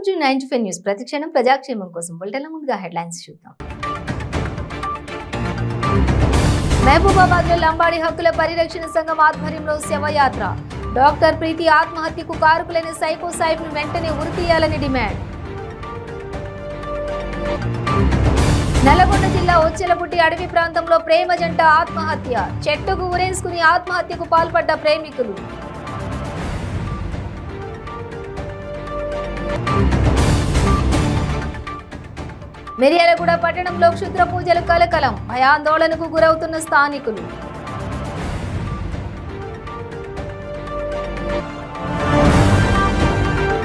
Welcome to 95 news. ప్రతిక్షణం ప్రజాక్షేమం కోసం బులెటిన్ల ముందుగా హెడ్లైన్స్ చూద్దాం. మహబూబాబాద్ లో లంబాడి హక్కుల పరిరక్షణ సంఘం ఆధ్వర్యంలో శవయాత్ర. డాక్టర్ ప్రీతి ఆత్మహత్యకు కారకులైన సైకో సైఫ్ ను వెంటనే ఉరితీయాలని డిమాండ్. నల్గొండ జిల్లా ఒచ్చెలపుట్టి అడవి ప్రాంతంలో ప్రేమ జంట ఆత్మహత్య. చెట్టుకు ఉరేసుకుని ఆత్మహత్యకు పాల్పడ్డ ప్రేమికులు. మిర్యాలగూడ పట్టణంలో క్షుద్ర పూజలు కలకలం. భయాందోళనకు గురవుతున్న స్థానికులు.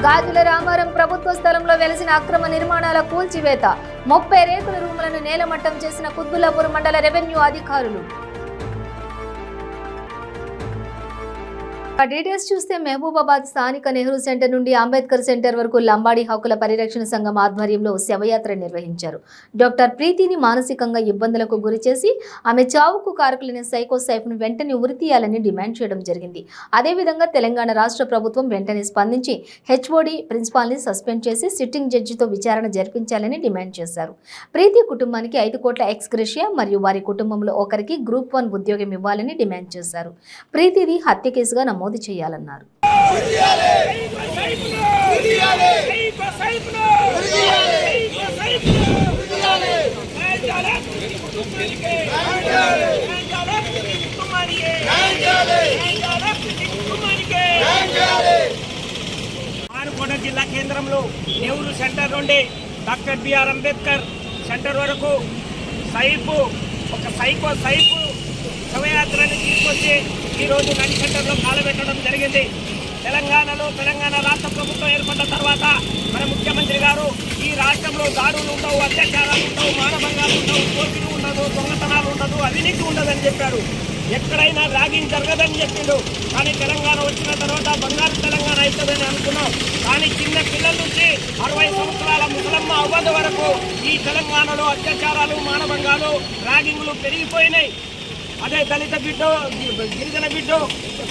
గాజుల రామారం ప్రభుత్వ స్థలంలో వెలిసిన అక్రమ నిర్మాణాల కూల్చివేత. 30 రేకుల రూములను నేలమట్టం చేసిన కుత్బుల్లాపూర్ మండల రెవెన్యూ అధికారులు. డీటెయిల్స్ చూస్తే మహబూబాబాద్ స్థానిక నెహ్రూ సెంటర్ నుండి అంబేద్కర్ సెంటర్ వరకు లంబాడి హక్కుల పరిరక్షణ సంఘం ఆధ్వర్యంలో శవయాత్ర నిర్వహించారు. డాక్టర్ ప్రీతిని మానసికంగా ఇబ్బందులకు గురిచేసి ఆమె చావుకు కారకులైన సైకో సైఫ్ ను వెంటనే ఉరితీయాలని డిమాండ్ చేయడం జరిగింది. అదేవిధంగా తెలంగాణ రాష్ట్ర ప్రభుత్వం వెంటనే స్పందించి హెచ్ఓడి ప్రిన్సిపాల్ ని సస్పెండ్ చేసి సిట్టింగ్ జడ్జితో విచారణ జరిపించాలని డిమాండ్ చేశారు. ప్రీతి కుటుంబానికి 5 కోట్ల ఎక్స్గ్రేషియా మరియు వారి కుటుంబంలో ఒకరికి గ్రూప్ 1 ఉద్యోగం ఇవ్వాలని డిమాండ్ చేశారు. ప్రీతిది హత్య కేసుగా నమోదు చేయాలన్నారు. ఆనుకోట జిల్లా కేంద్రంలో నెహ్రూ సెంటర్ నుండి డాక్టర్ బిఆర్ అంబేద్కర్ సెంటర్ వరకు ఒక సైకో శవయాత్రని తీసుకొచ్చి ఈరోజు నడి సెంటర్లో కాలబెట్టడం జరిగింది. తెలంగాణ రాష్ట్ర ప్రభుత్వం ఏర్పడ్డ తర్వాత మన ముఖ్యమంత్రి గారు ఈ రాష్ట్రంలో దాడులు ఉండవు, అత్యాచారాలు ఉండవు, మానభంగాలు ఉండవు, దోపిడీ ఉండదు, దొంగతనాలు ఉండదు, అవినీతి ఉండదని చెప్పారు. ఎక్కడైనా ర్యాగింగ్ జరగదని చెప్పిండు. కానీ తెలంగాణ వచ్చిన తర్వాత బంగారు తెలంగాణ అవుతుందని అనుకున్నాం. కానీ చిన్న పిల్లల నుంచి 60 సంవత్సరాల ముసలమ్మ అవ్వద వరకు ఈ తెలంగాణలో అత్యాచారాలు, మానభంగాలు, ర్యాగింగ్లు పెరిగిపోయినాయి. అదే దళిత బిడ్డో, గిరిజన బిడ్డో,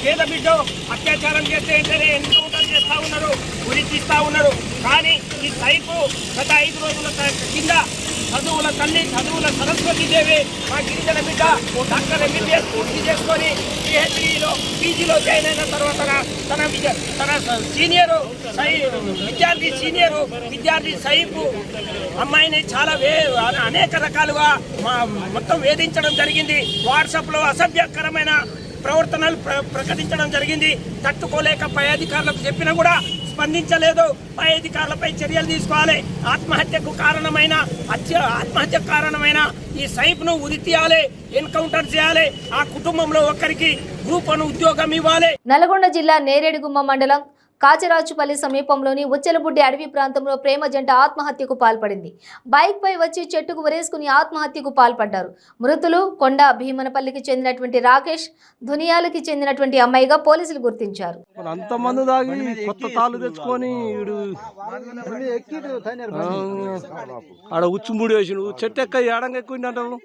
పేద బిడ్డో అత్యాచారం చేస్తే ఏంటనే ఎన్కౌంటర్ చేస్తూ ఉన్నారు, ఉరి తీస్తూ ఉన్నారు. కానీ ఈ సైపు గత 5 రోజుల కింద చదువుల తల్లి, చదువుల సరస్వతి దేవి మా గిరిజన బిడ్డ డాక్టర్ ఎంబీబీఎస్ పూర్తి చేసుకొని పిహెచ్డీలో పీజీలో జాయిన్ అయిన తర్వాత తన విద్యార్థి సైపు అమ్మాయిని చాలా అనేక రకాలుగా మొత్తం వేధించడం జరిగింది. వాట్సాప్లో అసభ్యకరమైన ప్రవర్తనలు ప్రకటించడం జరిగింది. తట్టుకోలేక పై అధికారులకు చెప్పినా కూడా స్పందించలేదు. పై అధికారులపై చర్యలు తీసుకోవాలి. ఆత్మహత్యకు కారణమైన ఈ సైఫ్ను ఉరి తీయాలి, ఎన్కౌంటర్ చేయాలి. ఆ కుటుంబంలో ఒకరికి గ్రూప్ 1 ఉద్యోగం ఇవ్వాలి. నల్గొండ జిల్లా నేరేడుగుమ్మ మండలం కాచరాజుపల్లి సమీపంలోని ఒచ్చెలబుడ్డి అడవి ప్రాంతంలో ప్రేమ జంట ఆత్మహత్యకు పాల్పడింది. బైక్ పై వచ్చి చెట్టుకు ఉరేసుకుని ఆత్మహత్యకు పాల్పడ్డారు. మృతులు కొండ భీమనపల్లికి చెందినటువంటి రాకేష్, దునియాలకి చెందినటువంటి అమ్మాయిగా పోలీసులు గుర్తించారు. అంతమంది దాగి కొత్త తాళ్ళు తెచ్చుకొని ఆడ ఉచ్చుముడి వేసి చెట్టు ఎక్క ఏడంగా ఎక్కువ అంటారు.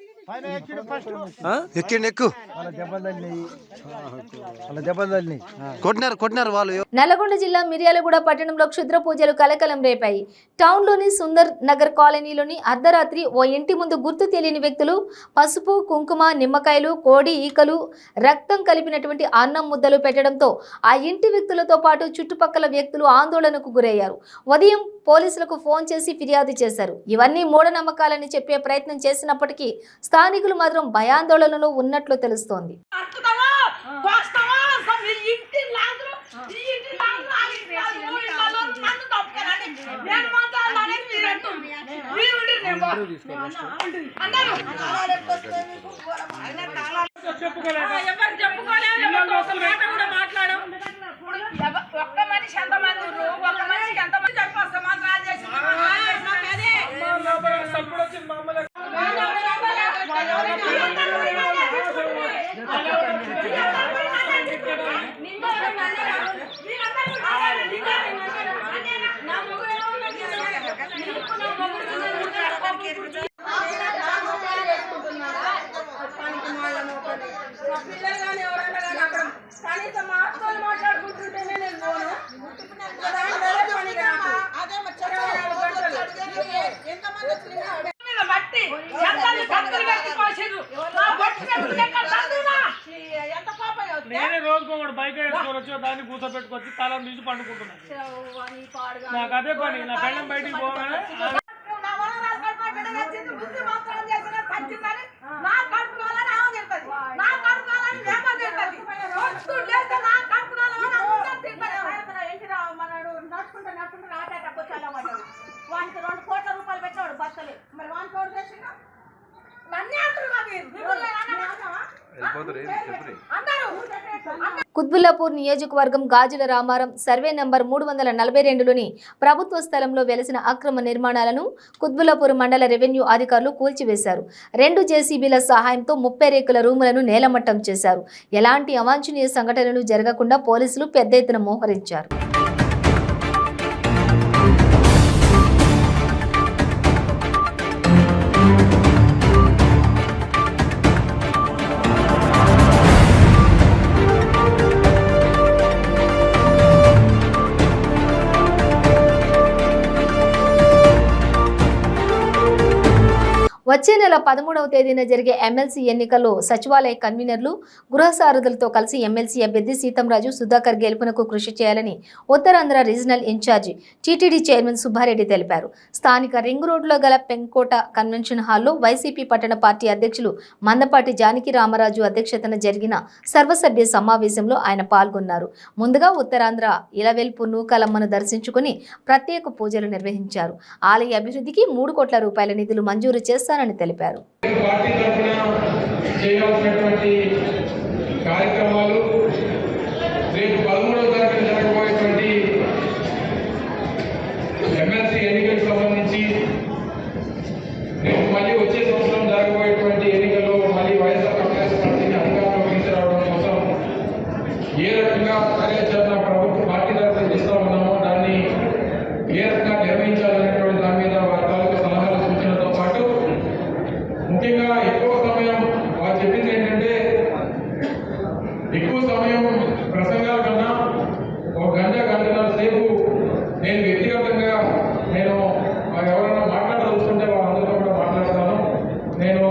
నల్గొండ జిల్లా మిర్యాలగూడ పట్టణంలో క్షుద్ర పూజలు కలకలం రేపాయి. టౌన్ లోని సుందర్ నగర్ కాలనీలోని అర్ధరాత్రి ఓ ఇంటి ముందు గుర్తు తెలియని వ్యక్తులు పసుపు, కుంకుమ, నిమ్మకాయలు, కోడి ఈకలు, రక్తం కలిపినటువంటి అన్నం ముద్దలు పెట్టడంతో ఆ ఇంటి వ్యక్తులతో పాటు చుట్టుపక్కల వ్యక్తులు ఆందోళనకు గురయ్యారు. ఉదయం పోలీసులకు ఫోన్ చేసి ఫిర్యాదు చేశారు. ఇవన్నీ మూఢనమ్మకాలని చెప్పే ప్రయత్నం చేసినప్పటికీ స్థానికులు మాత్రం భయాందోళనలో ఉన్నట్లు తెలుస్తోంది. ఒక్క మనిషి ఎంతమంది, ఒక మనిషికి ఎంతమంది సమాధానం చేసి పిల్లలు కానీ ఎవరైనా కానీ అక్కడ కనీసం మాట్లాడుకుంటుంటేనే నేను పోను. కూర్చోబెట్టుకొచ్చి తాళం తీసి పండుకుంటున్నాను. చెవ్వని పాడుగా నాకు అదే పని, నా పెళ్ళం బయటికి పోగానే నా వరరాలు కడుపున వచ్చింది, బుద్ధి మాత్రం చేసిన తగ్గిందని నా కడుపునాలని ఆమె తింటది, నా కడుపునాలని వేమ తింటది. పొద్దున్న లేస్తే నా కడుపునాలని అందరూ తింటారు. మనడు నడుచుకుంటూ ఆటాటకు వచ్చి అలా పడ్డాడు. వానికి 2 కోట్ల రూపాయలు పెట్టాడు బస్తలే. మరి వానికి ఎవరు చేసిన నన్నే అంటారు అందరూ. కుత్బుల్లాపూర్ నియోజకవర్గం గాజుల రామారం సర్వే నంబర్ 342లోని ప్రభుత్వ స్థలంలో వెలసిన అక్రమ నిర్మాణాలను కుత్బుల్లాపూర్ మండల రెవెన్యూ అధికారులు కూల్చివేశారు. 2 జేసీబీల సహాయంతో 30 రేకుల రూములను నేలమట్టం చేశారు. ఎలాంటి అవాంఛనీయ సంఘటనలు జరగకుండా పోలీసులు పెద్ద ఎత్తున మోహరించారు. వచ్చే నెల 13వ తేదీన జరిగే ఎమ్మెల్సీ ఎన్నికల్లో సచివాలయ కన్వీనర్లు గృహ సారథులతో కలిసి ఎమ్మెల్సీ అభ్యర్థి సీతంరాజు సుధాకర్ గెలుపునకు కృషి చేయాలని Uttarandhra regional incharge TTD chairman Subbareddy తెలిపారు. స్థానిక రింగ్ రోడ్లో గల పెంకోట కన్వెన్షన్ హాల్లో వైసీపీ పట్టణ పార్టీ అధ్యక్షులు మందపాటి జానకి రామరాజు అధ్యక్షతన జరిగిన సర్వసభ్య సమావేశంలో ఆయన పాల్గొన్నారు. ముందుగా ఉత్తరాంధ్ర ఇలవెల్పు నూకాలమ్మను దర్శించుకుని ప్రత్యేక పూజలు నిర్వహించారు. ఆలయ అభివృద్ధికి 3 కోట్ల రూపాయల నిధులు మంజూరు చేస్తారని తెలిపారు. పార్టీ తరఫున చేయాల్సినటువంటి కార్యక్రమాలు రేపు 13వ తారీఖున జరగబోయేటువంటి ఎమ్మెల్సీ ఎన్నికలకు సంబంధించి రేపు మళ్ళీ వచ్చే సంవత్సరం జరగబోయేటువంటి ఎన్నికల్లో మళ్ళీ వైఎస్ఆర్ కాంగ్రెస్ పార్టీని అధికారంలోకి తీసుకురావడం కోసం ఏ రకంగా కార్యాచరణ ప్రభుత్వ పార్టీ తరఫున చేస్తూ ఉన్నామో దాన్ని ఏ రకంగా నిర్వహించాలనేటువంటి దాని మీద వారి తాలూకు సలహాలు సూచనలతో పాటు ముఖ్యంగా ఎక్కువ సమయం వారు చెప్పింది ఏంటంటే ఎక్కువ సమయం ప్రసంగాల కన్నా 1 గంట గంటన్నర సేపు నేను వ్యక్తిగతంగా నేను ఎవరైనా మాట్లాడదలుచుకుంటే వాళ్ళందరితో కూడా మాట్లాడతాను. నేను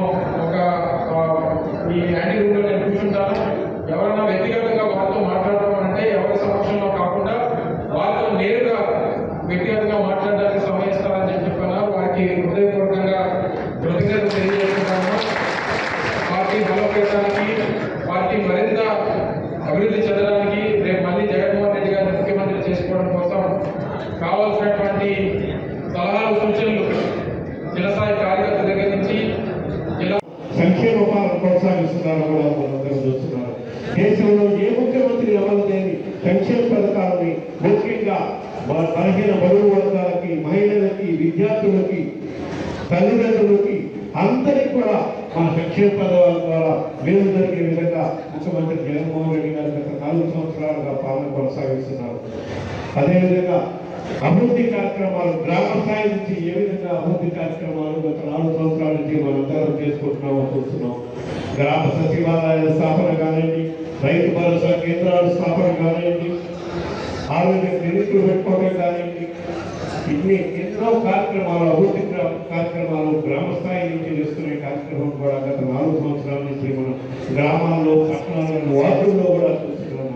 ఈ యాంటీ రూమ్లో నేను కూర్చుంటాను. ఎవరైనా వ్యక్తిగతంగా వారితో మాట్లాడడం అంటే ఎవరి సమక్షంలో కాకుండా వారితో నేరుగా వ్యక్తిగతంగా మాట్లాడడానికి సమయం ఇస్తారని చెప్పన్నారు. వారికి హృదయపూర్వకంగా కృతజ్ఞతలు తెలియజేస్తున్నాను. పార్టీ బలోపేతానికి పార్టీ మరింత అభివృద్ధి చెందడానికి రేపు మళ్ళీ జగన్మోహన్ రెడ్డి గారిని ముఖ్యమంత్రి చేసుకోవడం కోసం కావాల్సినటువంటి సలహాలు సూచనలు జిల్లాస్థాయి కార్యకర్తల దగ్గర నుంచి జిల్లా సంక్షేమాలను కొనసాగిస్తున్నారు కూడా మనందరం చూస్తున్నారు. దేశంలో ఏ ముఖ్యమంత్రి అమలు లేని సంక్షేమ పథకాలని ముఖ్యంగా బలహీన బరువు వర్గాలకి, మహిళలకి, విద్యార్థులకి, తల్లిదండ్రులకి అందరికీ కూడా మన సంక్షేమ పథకాల ద్వారా మేలు జరిగే విధంగా ముఖ్యమంత్రి జగన్మోహన్ రెడ్డి గారు గత 4 సంవత్సరాలుగా పాలన కొనసాగిస్తున్నారు. అదేవిధంగా అభివృద్ధి కార్యక్రమాలు గ్రామ స్థాయి నుంచి ఏ విధంగా అభివృద్ధి కార్యక్రమాలు గత 4 సంవత్సరాల నుంచి మనందరం చేసుకుంటున్నామో చూస్తున్నాం. గ్రామ సచివాలయాల స్థాపన కానివ్వండి, రైతు భరోసా కేంద్రాల స్థాపన కానివ్వండి, ఆరోగ్య క్లినిక్లు పెట్టుకోవడం కానివ్వండి, ఇన్ని ఎన్నో కార్యక్రమాలు, అభివృద్ధి కార్యక్రమాలు గ్రామ స్థాయి నుంచి చేసుకునే కార్యక్రమం కూడా గత 4 సంవత్సరాల నుంచి మనం గ్రామాల్లో, పట్టణాల్లో, వార్డుల్లో కూడా చూస్తున్నాం.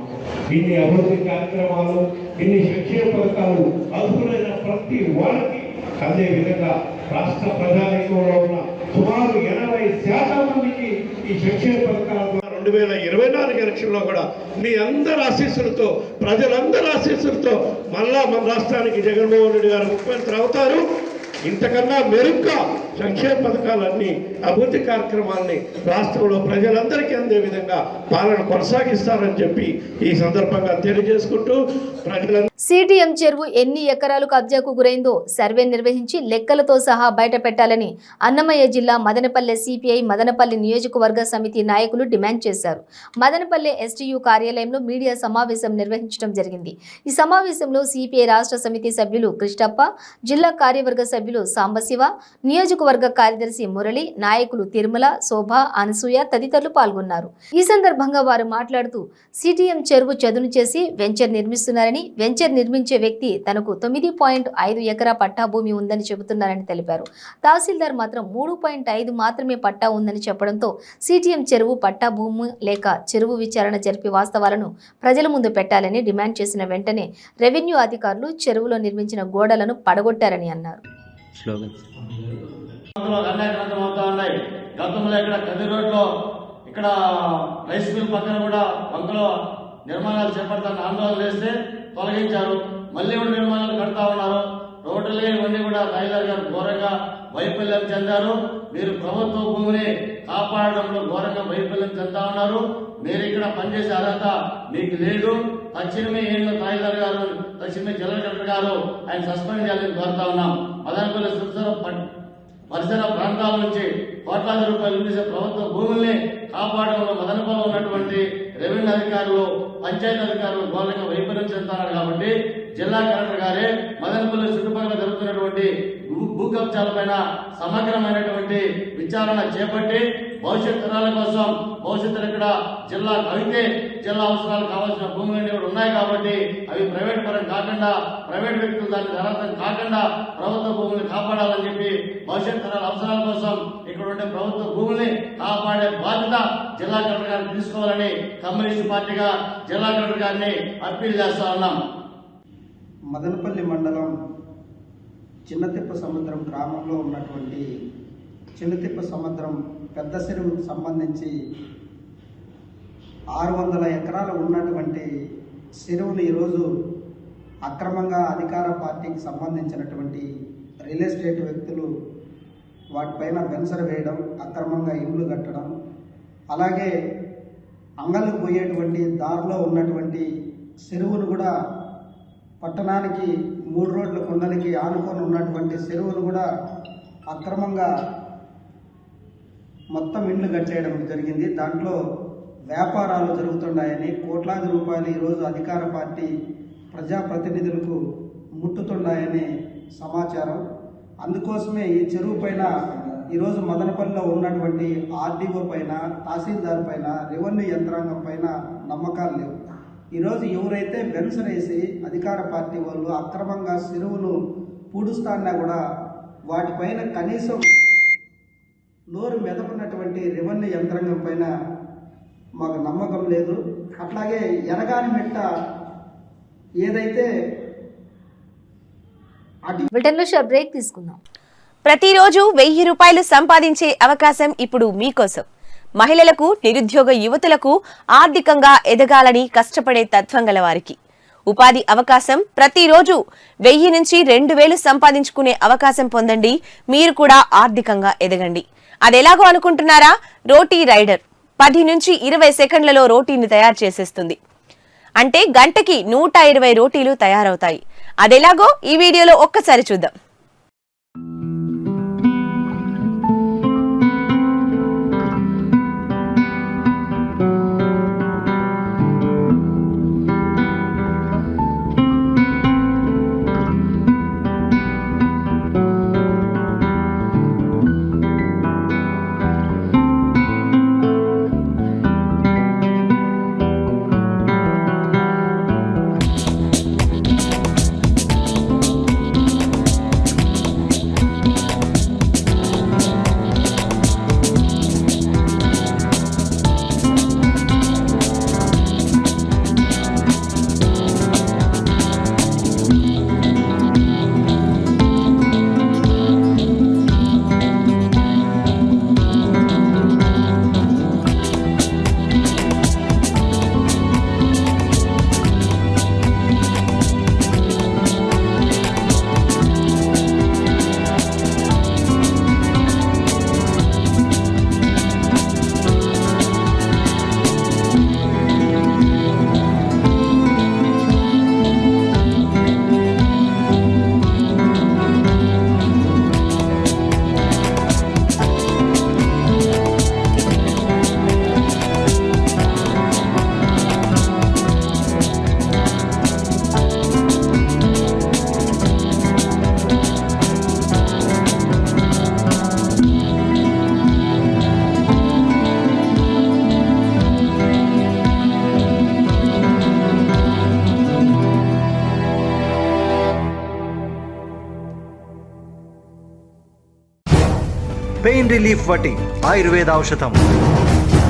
ఇన్ని అభివృద్ధి కార్యక్రమాలు, ఇన్ని సంక్షేమ పథకాలు అర్హులైన ప్రతి వారికి అదే విధంగా రాష్ట్ర ప్రజానీకంలో ఉన్న సుమారు 80% మందికి ఈ సంక్షేమ పథకాల 2024 ఎలక్షన్లో కూడా మీ అందరి ఆశీస్సులతో, ప్రజలందరి ఆశీస్సులతో మళ్ళా మన రాష్ట్రానికి జగన్మోహన్ రెడ్డి గారు ముఖ్యమంత్రి అవుతారు. ఇంతకన్నా మెరుగ్గా సంక్షేమ పథకాలన్నీ, అభివృద్ధి కార్యక్రమాలని రాష్ట్రంలో ప్రజలందరికీ అందే విధంగా పాలన కొనసాగిస్తారని చెప్పి ఈ సందర్భంగా తెలియజేసుకుంటూ ప్రజలందరూ సిటిఎం చెరువు ఎన్ని ఎకరాలు కబ్జాకు గురైందో సర్వే నిర్వహించి లెక్కలతో సహా బయట పెట్టాలని అన్నమయ్య జిల్లా మదనపల్లె సిపిఐ మదనపల్లి నియోజకవర్గ సమితి నాయకులు డిమాండ్ చేశారు. మదనపల్లె ఎస్టీయూ కార్యాలయంలో మీడియా సమావేశం నిర్వహించడం జరిగింది. ఈ సమావేశంలో సిపిఐ రాష్ట్ర సమితి సభ్యులు కృష్ణప్ప, జిల్లా కార్యవర్గ సభ్యులు సభ్యులు సాంబశివ, నియోజకవర్గ కార్యదర్శి మురళి, నాయకులు తిరుమల, శోభ, అనసూయ తదితరులు పాల్గొన్నారు. ఈ సందర్భంగా వారు మాట్లాడుతూ సిటిఎం చెరువు చదును చేసి వెంచర్ నిర్మిస్తున్నారని, వెంచర్ నిర్మించే వ్యక్తి తనకు 9.5 ఎకరా పట్టా భూమి ఉందని చెబుతున్నారని తెలిపారు. తహసీల్దార్ మాత్రం 3.5 మాత్రమే పట్టా ఉందని చెప్పడంతో సిటిఎం చెరువు పట్టా భూమి లేక చెరువు విచారణ జరిపి వాస్తవాలను ప్రజల ముందు పెట్టాలని డిమాండ్ చేసిన వెంటనే రెవెన్యూ అధికారులు చెరువులో నిర్మించిన గోడలను పడగొట్టారని అన్నారు. గతంలో ఇక్కడ కది రోడ్లో ఇక్కడ రైస్ మిల్ పక్కన కూడా వంకలో నిర్మాణాలు చేపడతాను ఆందోళన చేస్తే తొలగించారు. మళ్ళీ కూడా నిర్మాణాలు కడతా ఉన్నారు. రోడ్లు ఇవన్నీ కూడా తహసీల్దార్ గారు ఘోరంగా వైఫల్యం చెందారు. మీరు ప్రభుత్వ భూమిని కాపాడడంలో ఘోరంగా వైఫల్యం చెందా ఉన్నారు. మీరు ఇక్కడ పనిచేసే అర్హత మీకు లేదు. తక్షణమే ఏళ్ళ తహసీల్దార్ గారు, తక్షణమే జిల్లా కలెక్టర్ గారు ఆయన సస్పెండ్ చేయాలని కోరుతా ఉన్నాం. మదనపల్లి పరిసర ప్రాంతాల నుంచి కోట్లాది రూపాయలు విధించే ప్రభుత్వ భూముల్ని కాపాడడంలో మదనపల్లిలో ఉన్నటువంటి రెవెన్యూ అధికారులు, పంచాయతీ అధికారులు ఘోరంగా వైఫల్యం చెందుతున్నారు. కాబట్టి జిల్లా కలెక్టర్ గారే మదనపల్లి చుట్టుపక్కల జరుగుతున్నటువంటి భూ కబ్జాలపైన సమగ్రమైనటువంటి విచారణ చేపట్టి భవిష్యత్ తరాల కోసం భవిష్యత్తులో ఇక్కడ జిల్లా అయితే జిల్లా అవసరాలు కావాల్సిన భూములన్నీ కూడా ఉన్నాయి. కాబట్టి అవి ప్రైవేట్ పరం కాకుండా, ప్రైవేట్ వ్యక్తులు దానికి అర్హత కాకుండా ప్రభుత్వ భూముల్ని కాపాడాలని చెప్పి భవిష్యత్ తరాల అవసరాల కోసం ఇక్కడ ఉండే ప్రభుత్వ భూముల్ని కాపాడే బాధ్యత జిల్లా కలెక్టర్ గారిని తీసుకోవాలని కమ్యూనిస్ట్ పార్టీగా జిల్లా కలెక్టర్ గారిని అప్పీల్ చేస్తా ఉన్నాం. మదనపల్లి మండలం చిన్నతిప్ప సముద్రం గ్రామంలో ఉన్నటువంటి చిన్నతిప్ప సముద్రం పెద్ద చెరువుకు సంబంధించి 600 ఎకరాలు ఉన్నటువంటి చెరువును ఈరోజు అక్రమంగా అధికార పార్టీకి సంబంధించినటువంటి రియల్ ఎస్టేట్ వ్యక్తులు వాటిపైన వెంచర్ వేయడం, అక్రమంగా ఇల్లు కట్టడం, అలాగే అంగళ్ళకు పోయేటువంటి దారిలో ఉన్నటువంటి చెరువును కూడా పట్టణానికి 3 రోడ్ల కొండలకి ఆనుకొని ఉన్నటువంటి చెరువును కూడా అక్రమంగా మొత్తం ఇండ్లు కట్టేయడం జరిగింది. దాంట్లో వ్యాపారాలు జరుగుతున్నాయని, కోట్లాది రూపాయలు ఈరోజు అధికార పార్టీ ప్రజాప్రతినిధులకు ముట్టుతున్నాయని సమాచారం. అందుకోసమే ఈ చెరువు పైన ఈరోజు మదనపల్లిలో ఉన్నటువంటి ఆర్డీఓ పైన, తహసీల్దార్ పైన, రెవెన్యూ యంత్రాంగం పైన నమ్మకాలు లేవు. ఈరోజు ఎవరైతే వెంచర్ వేసి అధికార పార్టీ వాళ్ళు అక్రమంగా చెరువును పూడుస్తాన్నా కూడా వాటిపైన కనీసం నోరు మెదపనటువంటి రెవెన్యూ యంత్రాంగం పైన మాకు నమ్మకం లేదు. అట్లాగే ఎనగాని మెట్ట ఏదైతే బ్రేక్ తీసుకుందాం. ప్రతిరోజు 1000 రూపాయలు సంపాదించే అవకాశం ఇప్పుడు మీకోసం. మహిళలకు, నిరుద్యోగ యువతులకు ఆర్థికంగా ఎదగాలని కష్టపడే తత్వం గల వారికి ఉపాధి అవకాశం. ప్రతిరోజు 1000 నుంచి 2000 సంపాదించుకునే అవకాశం పొందండి. మీరు కూడా ఆర్థికంగా ఎదగండి. అదెలాగో అనుకుంటున్నారా? రోటీ రైడర్ 10 నుంచి 20 సెకండ్లలో రోటీని తయారు చేసేస్తుంది. అంటే గంటకి 120 రోటీలు తయారవుతాయి. అదెలాగో ఈ వీడియోలో ఒక్కసారి చూద్దాం. పెయిన్ రిలీఫ్ వటి ఆయుర్వేద ఔషధం.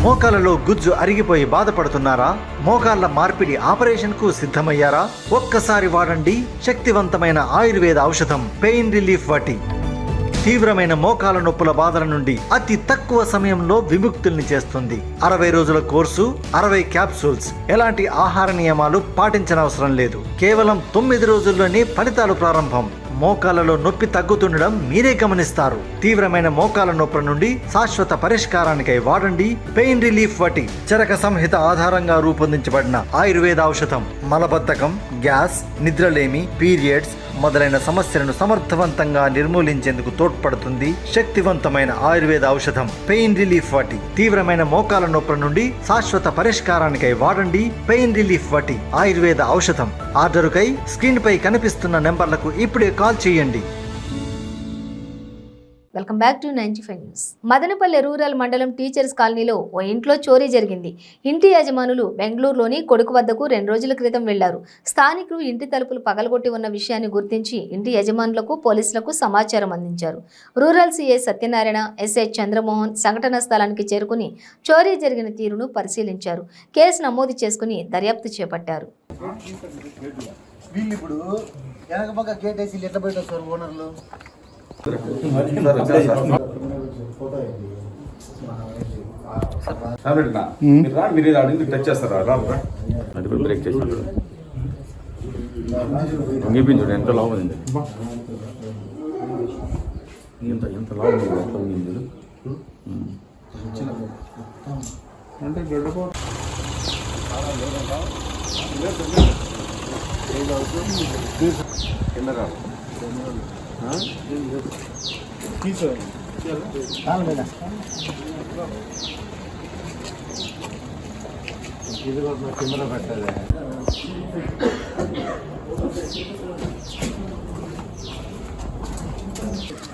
మోకాలలో గుజ్జు అరిగిపోయి బాధపడుతున్నారా? మోకాళ్ల మార్పిడి ఆపరేషన్ కు సిద్ధమయ్యారా? ఒక్కసారి వాడండి శక్తివంతమైన ఆయుర్వేద ఔషధం పెయిన్ రిలీఫ్ వటి. తీవ్రమైన మోకాల నొప్పుల బాధల నుండి అతి తక్కువ సమయంలో విముక్తుల్ని చేస్తుంది. 60 రోజుల కోర్సు, 60 క్యాప్సూల్స్. ఎలాంటి ఆహార నియమాలు పాటించనవసరం లేదు. కేవలం 9 రోజుల్లోనే ఫలితాలు ప్రారంభం. మోకాలలో నొప్పి తగ్గుతుండడం మీరే గమనిస్తారు. తీవ్రమైన మోకాల నొప్పుల నుండి శాశ్వత పరిష్కారానికై వాడండి పెయిన్ రిలీఫ్ వటి. చరక సంహిత ఆధారంగా రూపొందించబడిన ఆయుర్వేద ఔషధం మలబద్ధకం, గ్యాస్, నిద్రలేమి, పీరియడ్స్ మొదలైన సమస్యలను సమర్థవంతంగా నిర్మూలించేందుకు తోడ్పడుతుంది. శక్తివంతమైన ఆయుర్వేద ఔషధం పెయిన్ రిలీఫ్ వటి. తీవ్రమైన మోకాల నొప్పుల నుండి శాశ్వత పరిష్కారానికై వాడండి పెయిన్ రిలీఫ్ వటి ఆయుర్వేద ఔషధం. ఆర్డరుకై స్క్రీన్ పై కనిపిస్తున్న నెంబర్లకు ఇప్పుడే కాల్ చేయండి. Welcome back to 95 news. Madanapalle rural మండలం టీచర్స్ కాలనీలో ఓ ఇంట్లో చోరీ జరిగింది. ఇంటి యజమానులు బెంగళూరులోని కొడుకు వద్దకు 2 రోజుల క్రితం వెళ్లారు. స్థానికులు ఇంటి తలుపులు పగలగొట్టి ఉన్న విషయాన్ని గుర్తించి ఇంటి యజమానులకు పోలీసులకు సమాచారం అందించారు. Rural CI Satyanarayana, SI Chandramohan సంఘటనా స్థలానికి చేరుకుని చోరీ జరిగిన తీరును పరిశీలించారు. కేసు నమోదు చేసుకుని దర్యాప్తు చేపట్టారు. టచ్ చేస్తారా? అది కూడా బ్రేక్ చేసినప్పుడు వంగిపించండి. ఎంత లాభం ఉంది, ఎంత లాభం ఉంది, ఎంత వంగింది. కెమెరా పెట్టాలి.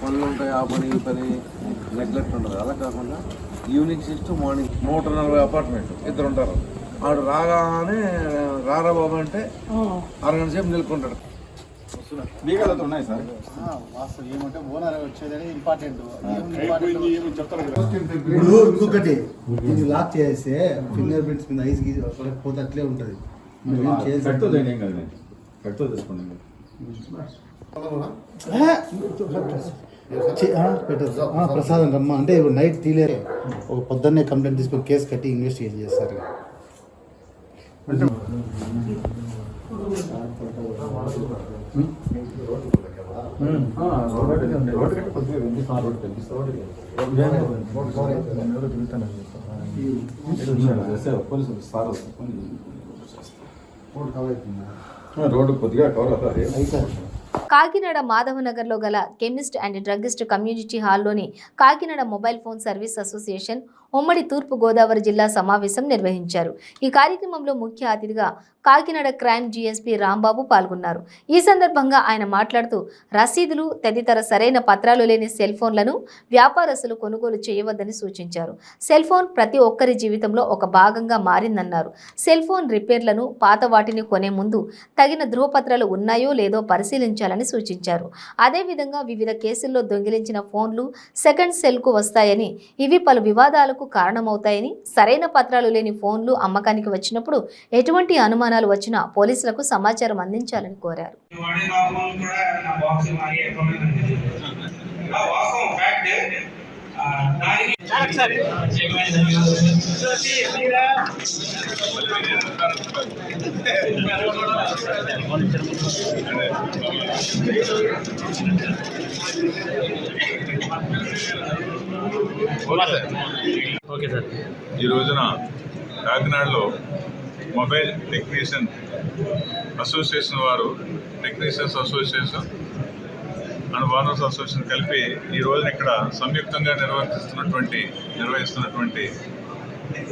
పనులు ఉంటాయి, ఆ పని ఈ పని నెగ్లెక్ట్ ఉండదు. అలా కాకుండా ఈవినింగ్ 6 to మార్నింగ్ 140 అపార్ట్మెంట్, 2 ఉంటారు. ఆడు రాగానే రారా బాబు అంటే అరగంట సేపు నిలుకుంటాడు. బీగాలతో ఉన్నాయి సార్. ఏమంటే ఓనర్ వచ్చేదని ఇంపార్టెంట్. ఇంకొకటి ఇది లాక్ చేస్తే ఫింగర్ ప్రింట్స్ మీద ఐస్ గీసి పోతే అట్లే ఉంటుంది. ప్రసాదం రమ్మ అంటే నైట్ తీలే ఒక పొద్దున్నే కంప్లైంట్ తీసుకొని కేసు కట్టి ఇన్వెస్టిగేట్ చేస్తారు. రోడ్డు కొద్దిగా కవర్ అవుతుంది. కాకినాడ మాధవనగర్లో గల కెమిస్ట్ అండ్ డ్రగ్గిస్ట్ కమ్యూనిటీ హాల్లోని Kakinada mobile phone service association ఉమ్మడి తూర్పు గోదావరి జిల్లా సమావేశం నిర్వహించారు. ఈ కార్యక్రమంలో ముఖ్య అతిథిగా కాకినాడ క్రైమ్ జీఎస్పీ రాంబాబు పాల్గొన్నారు. ఈ సందర్భంగా ఆయన మాట్లాడుతూ రసీదులు తదితర సరైన పత్రాలు లేని సెల్ ఫోన్లను వ్యాపారస్తులు కొనుగోలు చేయవద్దని సూచించారు. సెల్ ఫోన్ ప్రతి ఒక్కరి జీవితంలో ఒక భాగంగా మారిందన్నారు. సెల్ ఫోన్ రిపేర్లను, పాత వాటిని కొనే ముందు తగిన ధృవపత్రాలు ఉన్నాయో లేదో పరిశీలించాలని సూచించారు. అదేవిధంగా వివిధ కేసుల్లో దొంగిలించిన ఫోన్లు సెకండ్ సెల్కు వస్తాయని, ఇవి పలు వివాదాలకు కారణమవుతాయని, సరైన పత్రాలు లేని ఫోన్లు అమ్మకానికి వచ్చినప్పుడు ఎటువంటి అనుమానాలు వచ్చినా పోలీసులకు సమాచారం అందించాలని కోరారు. ఈ రోజున కాకినాడలో మొబైల్ టెక్నీషియన్ అసోసియేషన్ వారు, technicians association and owners association కలిపి ఈ రోజున ఇక్కడ సంయుక్తంగా నిర్వహిస్తున్నటువంటి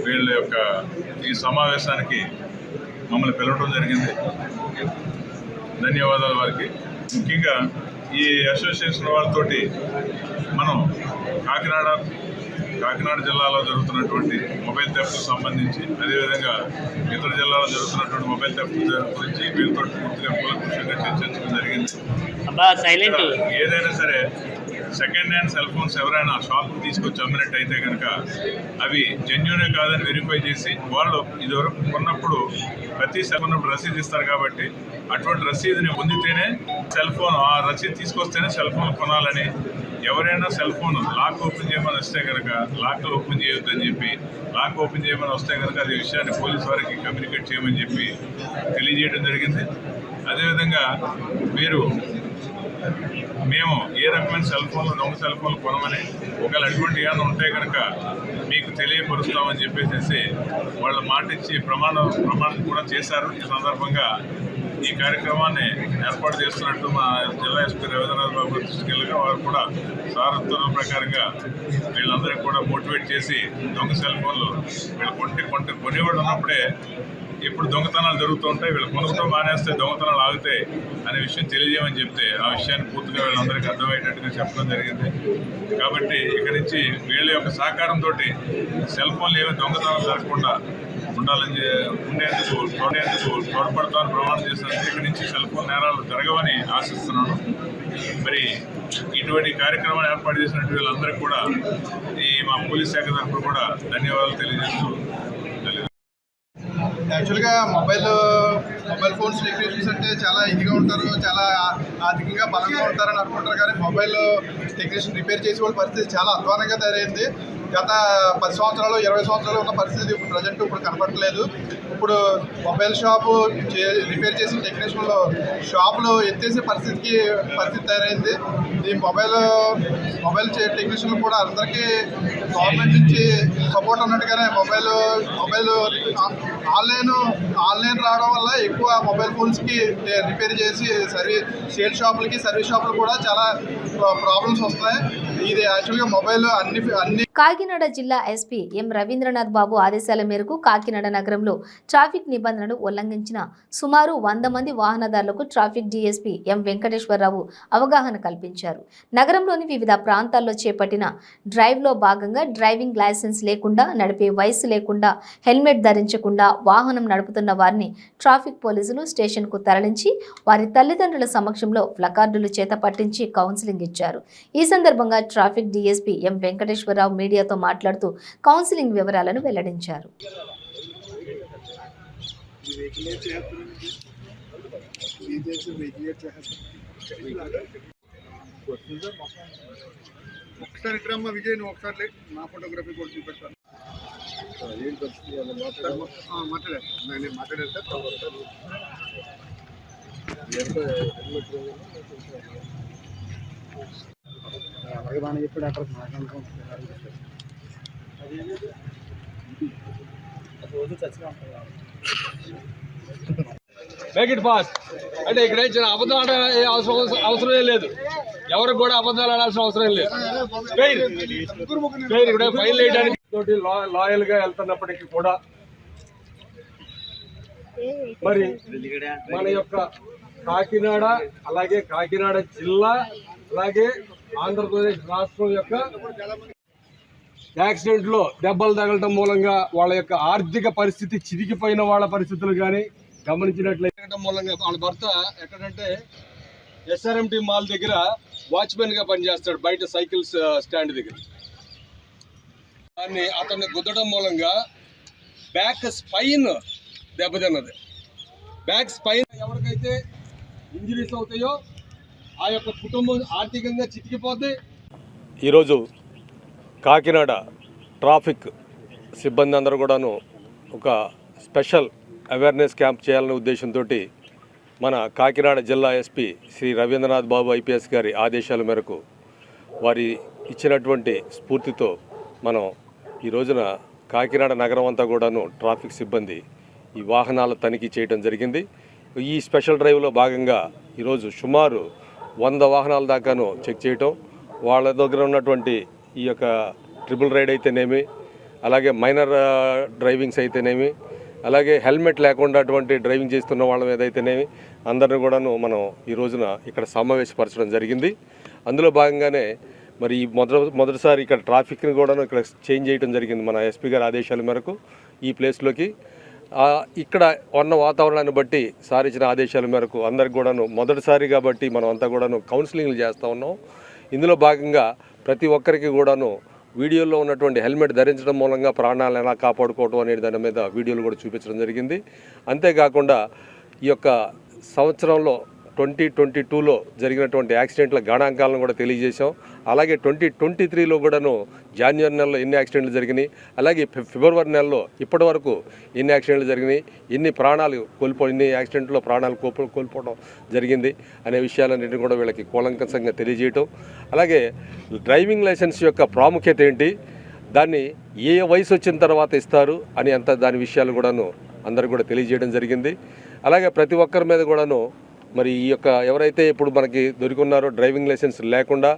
వీళ్ళ యొక్క ఈ సమావేశానికి మమ్మల్ని పిలవడం జరిగింది. ధన్యవాదాలు వారికి. ముఖ్యంగా ఈ అసోసియేషన్ వాళ్ళతోటి మనం కాకినాడ జిల్లాలో జరుగుతున్నటువంటి మొబైల్ థెఫ్ట్కు సంబంధించి, అదేవిధంగా ఇతర జిల్లాలో జరుగుతున్నటువంటి మొబైల్ థెఫ్ట్ గురించి వీళ్ళతో పూర్తిగా కూలంకషంగా చర్చించడం జరిగింది. ఏదైనా సరే సెకండ్ హ్యాండ్ సెల్ ఫోన్స్ ఎవరైనా షాప్కి తీసుకొచ్చి అమ్మినట్టయితే కనుక అవి జెన్యూనే కాదని వెరిఫై చేసి వాళ్ళు ఇదివరకు కొన్నప్పుడు ప్రతి సెల్ కొన్నప్పుడు రసీదు ఇస్తారు కాబట్టి అటువంటి రసీదుని పొందితేనే సెల్ ఫోన్ ఆ రసీదు తీసుకొస్తేనే సెల్ ఫోన్ కొనాలని, ఎవరైనా సెల్ ఫోన్ లాక్ ఓపెన్ చేయమని వస్తే కనుక లాక్ ఓపెన్ చేయొద్దని చెప్పి, లాక్ ఓపెన్ చేయమని వస్తే కనుక అది విషయాన్ని పోలీసు వారికి కమ్యూనికేట్ చేయమని చెప్పి తెలియజేయడం జరిగింది. అదేవిధంగా మేము ఏ రకమైన సెల్ ఫోన్లు దొంగ సెల్ ఫోన్లు కొనమని, ఒకవేళ అటువంటి ఏమైనా ఉంటే కనుక మీకు తెలియపరుస్తామని చెప్పేసి వాళ్ళ మాట ఇచ్చి ప్రమాణం కూడా చేశారు. ఈ సందర్భంగా ఈ కార్యక్రమాన్ని ఏర్పాటు చేస్తున్నట్టు మా జిల్లా ఎస్పీ రవీంద్రనాథ్ బాబు దృష్టికి వెళ్ళగా వారు కూడా సార్ ఉత్తర్వుల ప్రకారంగా వీళ్ళందరికీ కూడా మోటివేట్ చేసి దొంగ సెల్ ఫోన్లు వీళ్ళు కొనేవాళ్ళు ఉన్నప్పుడే ఎప్పుడు దొంగతనాలు జరుగుతూ ఉంటాయి, వీళ్ళు కొనుక్కడం మానేస్తే దొంగతనాలు ఆగుతాయి అనే విషయం తెలియజేయమని చెప్తే ఆ విషయాన్ని పూర్తిగా వీళ్ళందరికీ అర్థమయ్యేటట్టుగా చెప్పడం జరిగింది. కాబట్టి ఇక్కడి నుంచి వీళ్ళ యొక్క సహకారంతో సెల్ ఫోన్లు ఏమి దొంగతనాలు జరగకుండా ఉండేందుకు తోడ్పడతామని ప్రమాణం చేసినందుకు ఇక్కడి నుంచి సెల్ ఫోన్ నేరాలు జరగవని ఆశిస్తున్నాను. మరి ఇటువంటి కార్యక్రమాన్ని ఏర్పాటు చేసినట్టు వీళ్ళందరికీ కూడా మా పోలీస్ శాఖ తరఫున కూడా ధన్యవాదాలు తెలియజేస్తూ యాక్చువల్గా మొబైల్ ఫోన్స్ టెక్నీషియన్స్ అంటే చాలా ఇదిగా ఉంటారు, చాలా ఆర్థికంగా బలంగా ఉంటారని అనుకుంటారు. కానీ మొబైల్ టెక్నీషియన్ రిపేర్ చేసే వాళ్ళ పరిస్థితి చాలా అధ్వానంగా తయారైంది. గత 10 సంవత్సరాలు 20 సంవత్సరాలు ఉన్న పరిస్థితి ఇప్పుడు కనపడట్లేదు. ఇప్పుడు మొబైల్ షాపు రిపేర్ చేసిన టెక్నీషియన్లు షాపులు ఎత్తేసే పరిస్థితి తయారైంది. ఈ మొబైల్ టెక్నీషియన్లు కూడా అందరికీ గవర్నమెంట్ నుంచి సపోర్ట్ ఉన్నట్టుగానే మొబైల్ ఆన్లైన్ రావడం వల్ల ఎక్కువ మొబైల్ ఫోన్స్కి రిపేర్ చేసి సేల్ షాపులకి సర్వీస్ షాపులు కూడా చాలా ప్రాబ్లమ్స్ వస్తున్నాయి. ఇది యాక్చువల్గా మొబైల్ అన్ని కాకినాడ జిల్లా ఎస్పీ ఎం రవీంద్రనాథ్ బాబు ఆదేశాల మేరకు కాకినాడ నగరంలో ట్రాఫిక్ నిబంధనలు ఉల్లంఘించిన సుమారు 100 మంది వాహనదారులకు ట్రాఫిక్ డీఎస్పీ ఎం వెంకటేశ్వరరావు అవగాహన కల్పించారు. నగరంలోని వివిధ ప్రాంతాల్లో చేపట్టిన డ్రైవ్లో భాగంగా డ్రైవింగ్ లైసెన్స్ లేకుండా, నడిపే వయసు లేకుండా, హెల్మెట్ ధరించకుండా వాహనం నడుపుతున్న వారిని ట్రాఫిక్ పోలీసులు స్టేషన్కు తరలించి వారి తల్లిదండ్రుల సమక్షంలో ప్లకార్డులు చేత పట్టించి కౌన్సిలింగ్ ఇచ్చారు. ఈ సందర్భంగా ట్రాఫిక్ డీఎస్పీ ఎం వెంకటేశ్వరరావు మీడియాతో మాట్లాడుతూ కౌన్సిలింగ్ వివరాలను వెల్లడించారు. ఒకసారి ఇక్కడమ్మ విజయ్ ఒకసారి నా ఫోటోగ్రఫీ కూడా చూపెడతాను. మాట్లాడారు అలాగే బాగా చెప్పాడు అక్కడ రోజు చచ్చిగా మేక్ ఇట్ ఫాస్ట్ అంటే ఇక్కడ అబద్ధం ఆడే అవసరమే లేదు, ఎవరికి కూడా అబద్ధాలు ఆడాల్సిన అవసరం లేదు. ఇక్కడ ఫైన్ వేయడానికి తోటి లాయల్ గా వెళ్తున్నప్పటికీ కూడా మరి మన యొక్క కాకినాడ, అలాగే కాకినాడ జిల్లా, అలాగే ఆంధ్రప్రదేశ్ రాష్ట్రం యొక్క యాక్సిడెంట్ లో దెబ్బలు తగలటం మూలంగా వాళ్ళ యొక్క ఆర్థిక పరిస్థితి చిరిగిపోయిన వాళ్ళ పరిస్థితులు కానీ గమనించినట్లయితే మూలంగా వాళ్ళ భర్త ఎక్కడంటే ఎస్ఆర్ఎంటీ మాల్ దగ్గర వాచ్మెన్ గా పనిచేస్తాడు, బయట సైకిల్ స్టాండ్ దగ్గర. దాన్ని అతన్ని గుద్దడం మూలంగా బ్యాక్ స్పైన్ దెబ్బతిన్నది. బ్యాక్ స్పైన్ ఎవరికైతే ఇంజరీస్ అవుతాయో ఆ యొక్క కుటుంబం ఆర్థికంగా చితికిపోతే. ఈరోజు కాకినాడ ట్రాఫిక్ సిబ్బంది అందరూ కూడాను ఒక స్పెషల్ అవేర్నెస్ క్యాంప్ చేయాలనే ఉద్దేశంతో మన కాకినాడ జిల్లా ఎస్పీ శ్రీ రవీంద్రనాథ్ బాబు ఐపీఎస్ గారి ఆదేశాల మేరకు వారి ఇచ్చినటువంటి స్ఫూర్తితో మనం ఈ రోజున కాకినాడ నగరం అంతా కూడాను ట్రాఫిక్ సిబ్బంది ఈ వాహనాల తనిఖీ చేయడం జరిగింది. ఈ స్పెషల్ డ్రైవ్లో భాగంగా ఈరోజు సుమారు 100 వాహనాల దాకాను చెక్ చేయటం, వాళ్ళ దగ్గర ఉన్నటువంటి ఈ యొక్క ట్రిపుల్ రైడ్ అయితేనేమి, అలాగే మైనర్ డ్రైవింగ్స్ అయితేనేమి, అలాగే హెల్మెట్ లేకుండా అటువంటి డ్రైవింగ్ చేస్తున్న వాళ్ళ మీద అయితేనేమి అందరిని కూడాను మనం ఈ రోజున ఇక్కడ సమావేశపరచడం జరిగింది. అందులో భాగంగానే మరి మొదటిసారి ఇక్కడ ట్రాఫిక్ని కూడాను ఇక్కడ చేంజ్ చేయడం జరిగింది మన ఎస్పీ గారి ఆదేశాల మేరకు ఈ ప్లేస్లోకి. ఇక్కడ ఉన్న వాతావరణాన్ని బట్టి సార్ ఇచ్చిన ఆదేశాల మేరకు అందరికి కూడాను మొదటిసారి కాబట్టి మనం అంతా కూడాను కౌన్సిలింగ్లు చేస్తూ ఉన్నాం. ఇందులో భాగంగా ప్రతి ఒక్కరికి కూడాను వీడియోలో ఉన్నటువంటి హెల్మెట్ ధరించడం మూలంగా ప్రాణాలను ఎలా కాపాడుకోవడం అనే దాని మీద వీడియోలు కూడా చూపించడం జరిగింది. అంతేకాకుండా ఈ యొక్క సంవత్సరంలో 2022లో జరిగినటువంటి యాక్సిడెంట్ల గణాంకాలను కూడా తెలియజేశాం. అలాగే 2023లో కూడాను జనవరి నెలలో ఎన్ని యాక్సిడెంట్లు జరిగినాయి, అలాగే ఫిబ్రవరి నెలలో ఇప్పటి వరకు ఎన్ని యాక్సిడెంట్లు జరిగినాయి, ఎన్ని యాక్సిడెంట్లో ప్రాణాలు కోల్పోవడం జరిగింది అనే విషయాలన్నింటినీ కూడా వీళ్ళకి కూలంకషంగా తెలియజేయటం. అలాగే డ్రైవింగ్ లైసెన్స్ యొక్క ప్రాముఖ్యత ఏంటి, దాన్ని ఏ వయసు వచ్చిన తర్వాత ఇస్తారు అని దాని విషయాలు కూడాను అందరూ కూడా తెలియజేయడం జరిగింది. అలాగే ప్రతి ఒక్కరి మీద కూడాను మరి ఈ యొక్క ఎవరైతే ఇప్పుడు మనకి దొరికిన్నారో డ్రైవింగ్ లైసెన్స్ లేకుండా,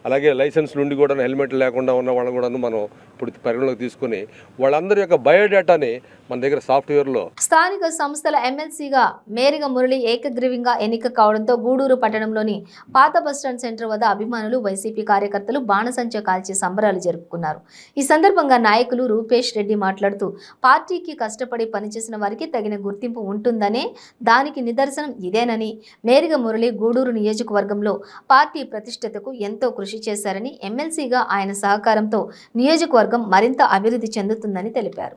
అలాగే లైసెన్స్ నుండి కూడా హెల్మెట్ లేకుండా ఉన్న వాళ్ళని కూడాను మనం ఇప్పుడు పరిగణలోకి తీసుకుని వాళ్ళందరి యొక్క బయోడేటాని మన దగ్గర సాఫ్ట్వేర్లో స్థానిక సంస్థల ఎమ్మెల్సీగా మేరిగ మురళి ఏకగ్రీవంగా ఎన్నిక కావడంతో గూడూరు పట్టణంలోని పాత బస్టాండ్ సెంటర్ వద్ద అభిమానులు, వైసీపీ కార్యకర్తలు బాణసంచా కాల్చి సంబరాలు జరుపుకున్నారు. ఈ సందర్భంగా నాయకులు రూపేష్ రెడ్డి మాట్లాడుతూ పార్టీకి కష్టపడి పనిచేసిన వారికి తగిన గుర్తింపు ఉంటుందనే దానికి నిదర్శనం ఇదేనని, మేరిగ మురళి గూడూరు నియోజకవర్గంలో పార్టీ ప్రతిష్టతకు ఎంతో కృషి చేశారని, ఎమ్మెల్సీగా ఆయన సహకారంతో నియోజకవర్గం మరింత అభివృద్ధి చెందుతుందని తెలిపారు.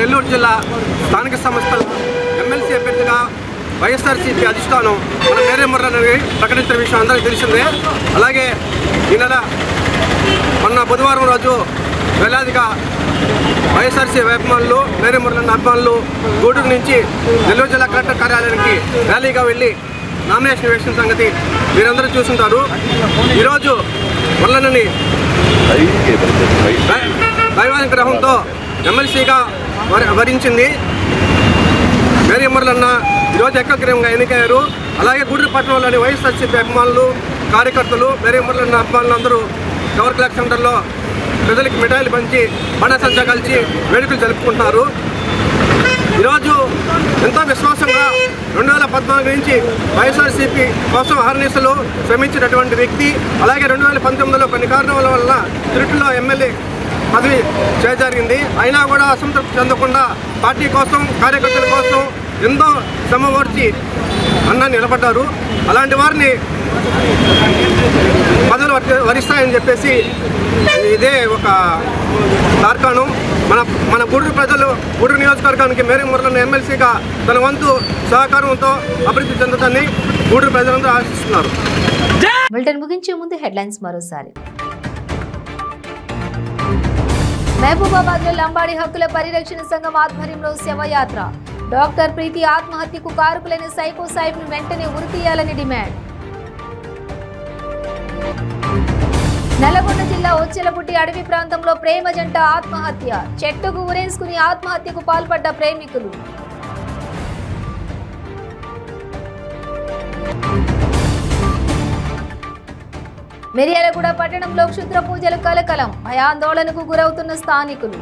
నెల్లూరు జిల్లా స్థానిక సంస్థల ఎమ్మెల్సీ అభ్యర్థిగా వైఎస్ఆర్సీపీ అధిష్టానం మన మేరీ మురళిని ప్రకటించిన విషయం అందరికీ తెలిసిందే. అలాగే ఈ నెల మొన్న బుధవారం రోజు వేలాదిగా వైఎస్ఆర్సీపీ అభిమానులు, మేరీ మురళి అభిమానులు గూడూరు నుంచి నెల్లూరు జిల్లా కలెక్టర్ కార్యాలయానికి ర్యాలీగా వెళ్ళి నామినేషన్ వేసిన సంగతి మీరందరూ చూస్తుంటారు. ఈరోజు మురళిని దైవానుగ్రహంతో ఎమ్మెల్సీగా వరించింది. మేరీ మురళన్న ఈరోజు ఏకగ్రీవంగా ఎన్నికయ్యారు. అలాగే గూడూరు పట్టణంలోని వైఎస్ఆర్సీపీ అభిమానులు, కార్యకర్తలు, మేరీ మురళన్న అభిమానులు అందరూ టవర్ క్లాక్ సెంటర్లో ప్రజలకు మిఠాయిలు పంచి బాణసంచా కలిసి వేడుకలు జరుపుకుంటున్నారు. ఈరోజు ఎంతో విశ్వాసంగా 2014 నుంచి వైఎస్ఆర్సీపీ కోసం అహర్నిశలు శ్రమించినటువంటి వ్యక్తి. అలాగే 2019లో కొన్ని కారణాల వల్ల తిరుపతిలో ఎమ్మెల్యే పదవి చేజారింది. అయినా కూడా అసంతృప్తి చెందకుండా పార్టీ కోసం, కార్యకర్తల కోసం ఎంతో శ్రమ ఓర్చి అన్న నిలబడ్డారు. అలాంటి వారిని పదవులు వరిస్తాయని చెప్పేసి ఇదే ఒక తార్కాణం. మన గూడూరు ప్రజలు, గూడూరు నియోజకవర్గానికి మేరీ మురళిని ఎమ్మెల్సీగా తన వంతు సహకారంతో అభివృద్ధి చెందుతుందని గూడూరు ప్రజలందరూ ఆశిస్తున్నారు. బులెటిన్ ముగించే ముందు హెడ్లైన్స్ మరోసారి. మహబూబాబాద్లో లంబాడి హక్కుల పరిరక్షణ సంఘం ఆధ్వర్యంలో శవయాత్ర. డాక్టర్ ప్రీతి ఆత్మహత్యకు కారకులైన సైకో సాయిబ్ను వెంటనే ఉరితీయాలని డిమాండ్. నల్లగొండ జిల్లా ఒచ్చెలపుట్టి అడవి ప్రాంతంలో ప్రేమ జంట ఆత్మహత్య. చెట్టుకు ఉరేసుకుని ఆత్మహత్యకు పాల్పడ్డ ప్రేమికులు. మిర్యాలగూడ పట్టణంలో క్షుద్ర పూజలు కలకలం. భయాందోళనకు గురవుతున్న స్థానికులు.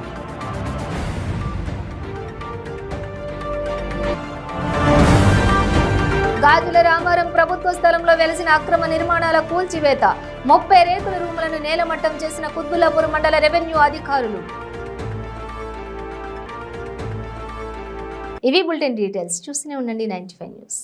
గాజుల రామారం ప్రభుత్వ స్థలంలో వెలసిన అక్రమ నిర్మాణాల కూల్చివేత. 30 రేకుల రూములను నేలమట్టం చేసిన కుత్బుల్లాపూర్ మండల రెవెన్యూ అధికారులు. ఇవి బులెటిన్ డీటెయిల్స్. చూస్తూనే ఉండండి 95 న్యూస్.